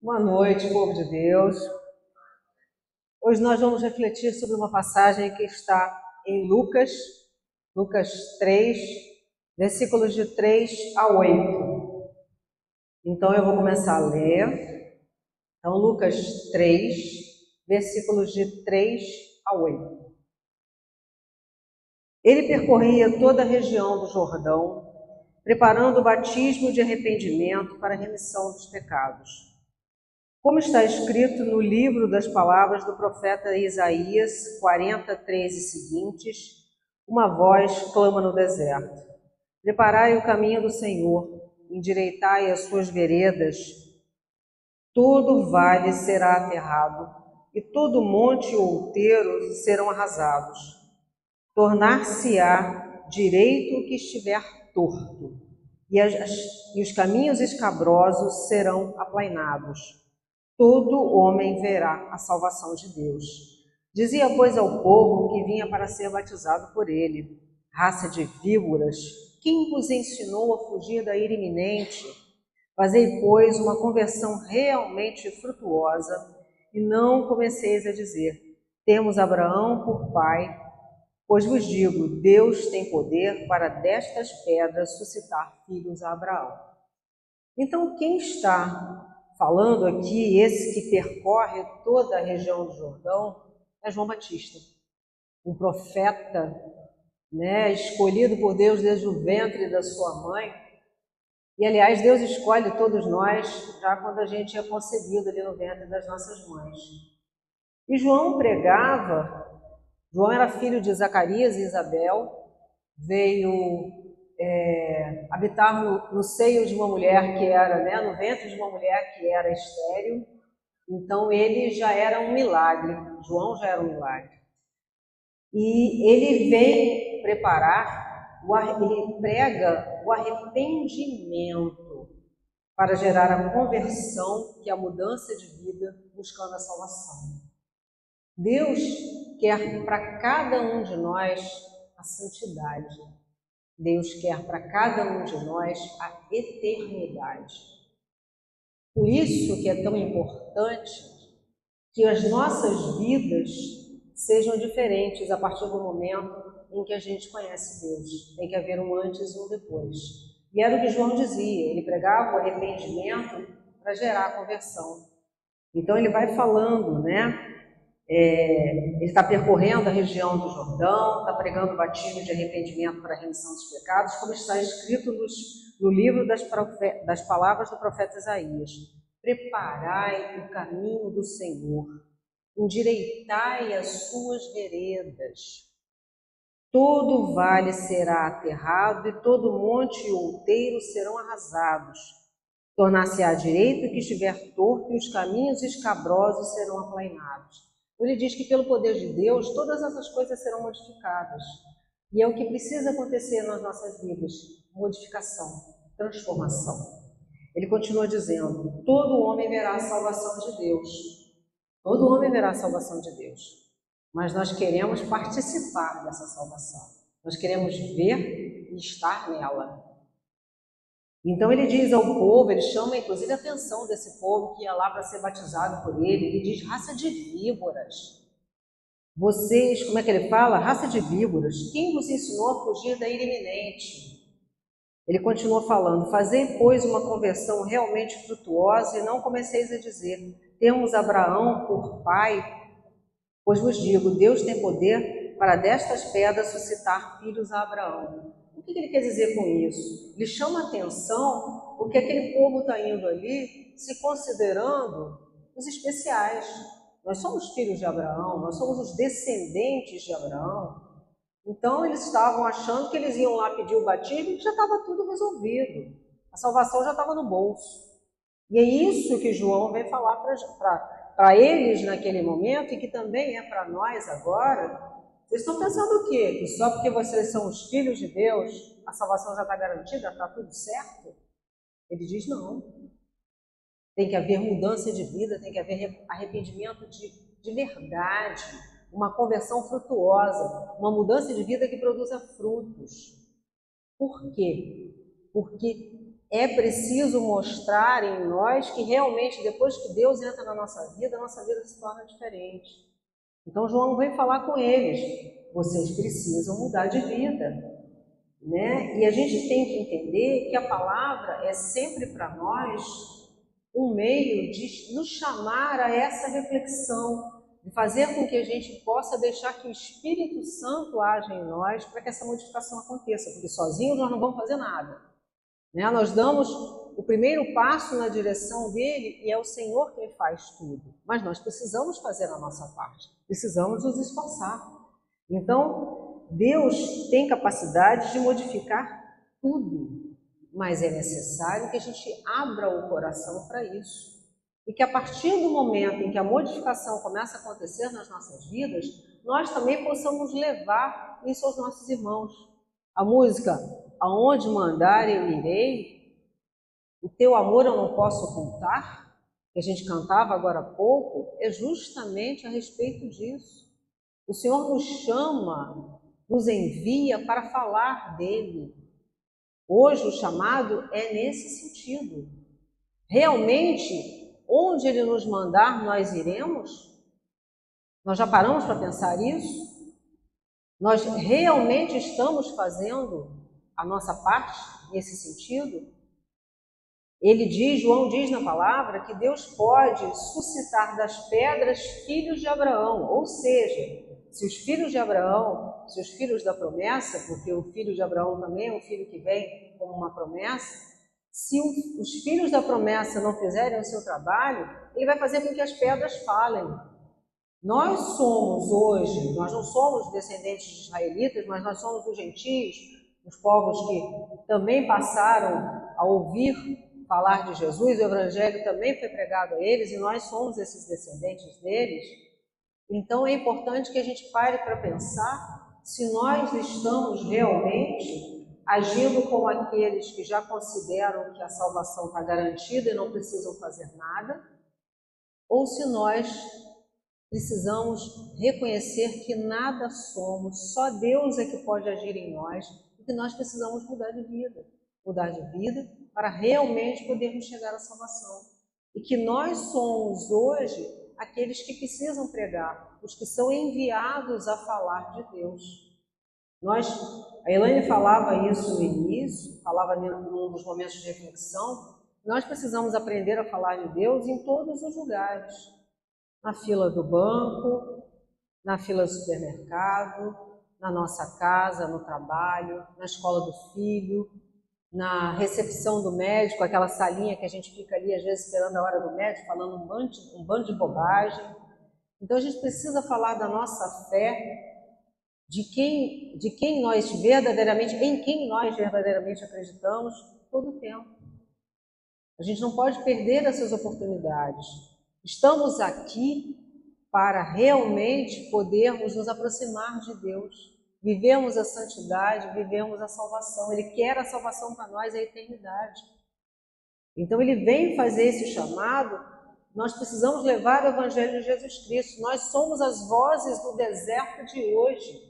Boa noite, povo de Deus. Hoje nós vamos refletir sobre uma passagem que está em Lucas 3, versículos de 3 a 8. Então eu vou começar a ler. Então, Lucas 3, versículos de 3 a 8. Ele percorria toda a região do Jordão, preparando o batismo de arrependimento para a remissão dos pecados. Como está escrito no livro das palavras do profeta Isaías 43 e seguintes, uma voz clama no deserto: preparai o caminho do Senhor, endireitai as suas veredas. Todo vale será aterrado, e todo monte e outeiro serão arrasados. Tornar-se-á direito o que estiver torto, e os caminhos escabrosos serão aplainados. Todo homem verá a salvação de Deus. Dizia, pois, ao povo que vinha para ser batizado por ele: raça de víboras, quem vos ensinou a fugir da ira iminente? Fazei, pois, uma conversão realmente frutuosa, e não comeceis a dizer: temos Abraão por pai. Pois vos digo, Deus tem poder para destas pedras suscitar filhos a Abraão. Então, quem está falando aqui, esse que percorre toda a região do Jordão, é João Batista, um profeta, escolhido por Deus desde o ventre da sua mãe. E, aliás, Deus escolhe todos nós já quando a gente é concebido ali no ventre das nossas mães. E João era filho de Zacarias e Isabel, veio habitar no seio de uma mulher que era, no ventre de uma mulher que era estéril. Então ele já era um milagre, João já era um milagre. E ele vem ele prega o arrependimento para gerar a conversão, que é a mudança de vida, buscando a salvação. Deus quer para cada um de nós a santidade. Deus quer para cada um de nós a eternidade. Por isso que é tão importante que as nossas vidas sejam diferentes a partir do momento em que a gente conhece Deus. Tem que haver um antes e um depois. E era o que João dizia, ele pregava o arrependimento para gerar a conversão. Então ele vai falando, ele está percorrendo a região do Jordão, está pregando o batismo de arrependimento para a remissão dos pecados, como está escrito no livro das palavras do profeta Isaías. Preparai o caminho do Senhor, endireitai as suas veredas. Todo vale será aterrado e todo monte e outeiro serão arrasados. Tornar-se-á direito o que estiver torto e os caminhos escabrosos serão aplainados. Ele diz que pelo poder de Deus todas essas coisas serão modificadas. E é o que precisa acontecer nas nossas vidas: modificação, transformação. Ele continua dizendo: todo homem verá a salvação de Deus. Todo homem verá a salvação de Deus. Mas nós queremos participar dessa salvação. Nós queremos ver e estar nela. Então ele diz ao povo, ele chama inclusive a atenção desse povo que ia lá para ser batizado por ele. Ele diz: raça de víboras. Vocês, como é que ele fala? Raça de víboras. Quem vos ensinou a fugir da ira iminente? Ele continua falando: fazei, pois, uma conversão realmente frutuosa e não comeceis a dizer: temos Abraão por pai. Pois vos digo, Deus tem poder para destas pedras suscitar filhos a Abraão. O que ele quer dizer com isso? Ele chama a atenção porque aquele povo está indo ali se considerando os especiais. Nós somos filhos de Abraão, nós somos os descendentes de Abraão. Então eles estavam achando que eles iam lá pedir o batismo e já estava tudo resolvido. A salvação já estava no bolso. E é isso que João vem falar para eles naquele momento e que também é para nós agora. Vocês estão pensando o quê? Que só porque vocês são os filhos de Deus, a salvação já está garantida, está tudo certo? Ele diz não. Tem que haver mudança de vida, tem que haver arrependimento de verdade, uma conversão frutuosa, uma mudança de vida que produza frutos. Por quê? Porque é preciso mostrar em nós que realmente, depois que Deus entra na nossa vida, a nossa vida se torna diferente. Então João vem falar com eles, vocês precisam mudar de vida, né? E a gente tem que entender que a palavra é sempre para nós um meio de nos chamar a essa reflexão, de fazer com que a gente possa deixar que o Espírito Santo haja em nós para que essa modificação aconteça, porque sozinhos nós não vamos fazer nada. Né? Nós damos o primeiro passo na direção dele e é o Senhor quem faz tudo. Mas nós precisamos fazer a nossa parte, precisamos nos esforçar. Então, Deus tem capacidade de modificar tudo, mas é necessário que a gente abra o coração para isso. E que a partir do momento em que a modificação começa a acontecer nas nossas vidas, nós também possamos levar isso aos nossos irmãos. A música Aonde mandar eu irei, o teu amor eu não posso ocultar, que a gente cantava agora há pouco, é justamente a respeito disso. O Senhor nos chama, nos envia para falar dele. Hoje o chamado é nesse sentido. Realmente, onde ele nos mandar, nós iremos? Nós já paramos para pensar isso? Nós realmente estamos fazendo a nossa parte nesse sentido? João diz na palavra que Deus pode suscitar das pedras filhos de Abraão, ou seja, se os filhos de Abraão, se os filhos da promessa, porque o filho de Abraão também é um filho que vem como uma promessa, se os filhos da promessa não fizerem o seu trabalho, ele vai fazer com que as pedras falem. Nós somos hoje, nós não somos descendentes de israelitas, mas nós somos os gentios, os povos que também passaram a ouvir falar de Jesus, o evangelho também foi pregado a eles e nós somos esses descendentes deles. Então é importante que a gente pare para pensar se nós estamos realmente agindo como aqueles que já consideram que a salvação está garantida e não precisam fazer nada, ou se nós precisamos reconhecer que nada somos, só Deus é que pode agir em nós e que nós precisamos mudar de vida para realmente podermos chegar à salvação. E que nós somos hoje aqueles que precisam pregar, os que são enviados a falar de Deus. A Elaine falava isso no início, falava num dos momentos de reflexão, nós precisamos aprender a falar de Deus em todos os lugares. Na fila do banco, na fila do supermercado, na nossa casa, no trabalho, na escola do filho, na recepção do médico, aquela salinha que a gente fica ali às vezes esperando a hora do médico, falando um bando de bobagem. Então a gente precisa falar da nossa fé, em quem nós verdadeiramente acreditamos todo o tempo. A gente não pode perder essas oportunidades. Estamos aqui para realmente podermos nos aproximar de Deus. Vivemos a santidade, vivemos a salvação. Ele quer a salvação para nós, a eternidade. Então ele vem fazer esse chamado. Nós precisamos levar o Evangelho de Jesus Cristo. Nós somos as vozes do deserto de hoje.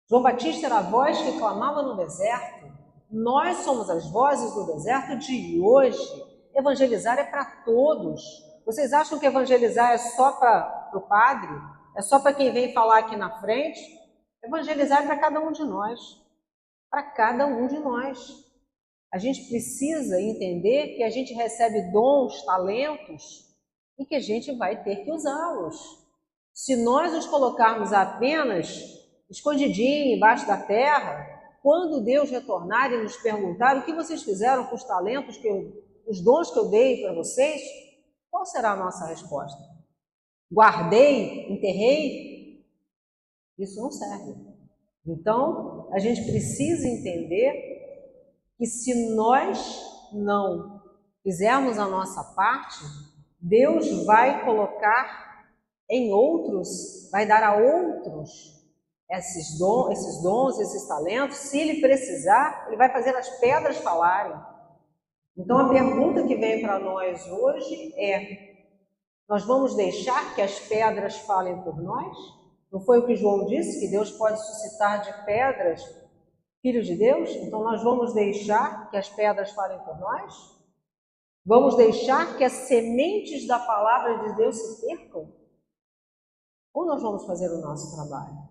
João Batista era a voz que clamava no deserto. Nós somos as vozes do deserto de hoje. Evangelizar é para todos. Vocês acham que evangelizar é só para o padre? É só para quem vem falar aqui na frente? Evangelizar é para cada um de nós. Para cada um de nós. A gente precisa entender que a gente recebe dons, talentos e que a gente vai ter que usá-los. Se nós os colocarmos apenas escondidinho embaixo da terra, quando Deus retornar e nos perguntar o que vocês fizeram com os talentos, os dons que eu dei para vocês, qual será a nossa resposta? Guardei? Enterrei? Isso não serve. Então, a gente precisa entender que se nós não fizermos a nossa parte, Deus vai colocar em outros, vai dar a outros esses dons, esses talentos. Se ele precisar, ele vai fazer as pedras falarem. Então a pergunta que vem para nós hoje é: nós vamos deixar que as pedras falem por nós? Não foi o que João disse, que Deus pode suscitar de pedras filhos de Deus? Então nós vamos deixar que as pedras falem por nós? Vamos deixar que as sementes da palavra de Deus se percam? Ou nós vamos fazer o nosso trabalho?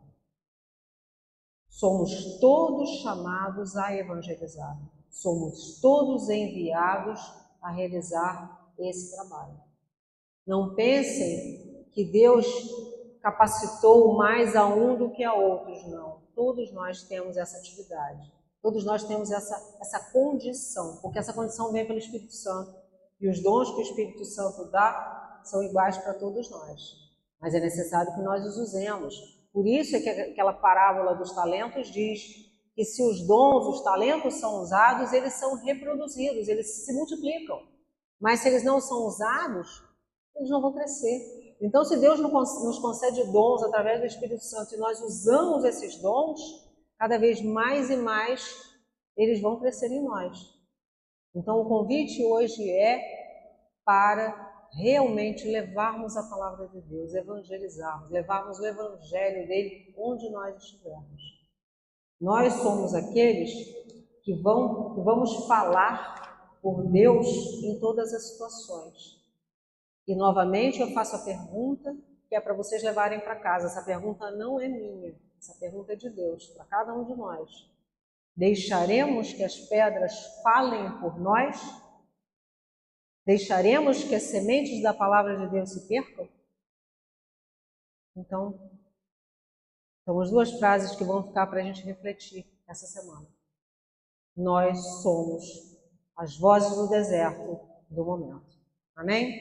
Somos todos chamados a evangelizar. Somos todos enviados a realizar esse trabalho. Não pensem que Deus capacitou mais a um do que a outros, não. Todos nós temos essa atividade. Todos nós temos essa condição, porque essa condição vem pelo Espírito Santo. E os dons que o Espírito Santo dá são iguais para todos nós. Mas é necessário que nós os usemos. Por isso é que aquela parábola dos talentos diz que se os dons, os talentos são usados, eles são reproduzidos, eles se multiplicam. Mas se eles não são usados, eles não vão crescer. Então, se Deus nos concede dons através do Espírito Santo e nós usamos esses dons, cada vez mais e mais eles vão crescer em nós. Então, o convite hoje é para realmente levarmos a palavra de Deus, evangelizarmos, levarmos o evangelho dele onde nós estivermos. Nós somos aqueles que vamos falar por Deus em todas as situações. E novamente eu faço a pergunta que é para vocês levarem para casa. Essa pergunta não é minha, essa pergunta é de Deus, para cada um de nós. Deixaremos que as pedras falem por nós? Deixaremos que as sementes da palavra de Deus se percam? Então, são as duas frases que vão ficar para a gente refletir essa semana. Nós somos as vozes do deserto do momento. Amém?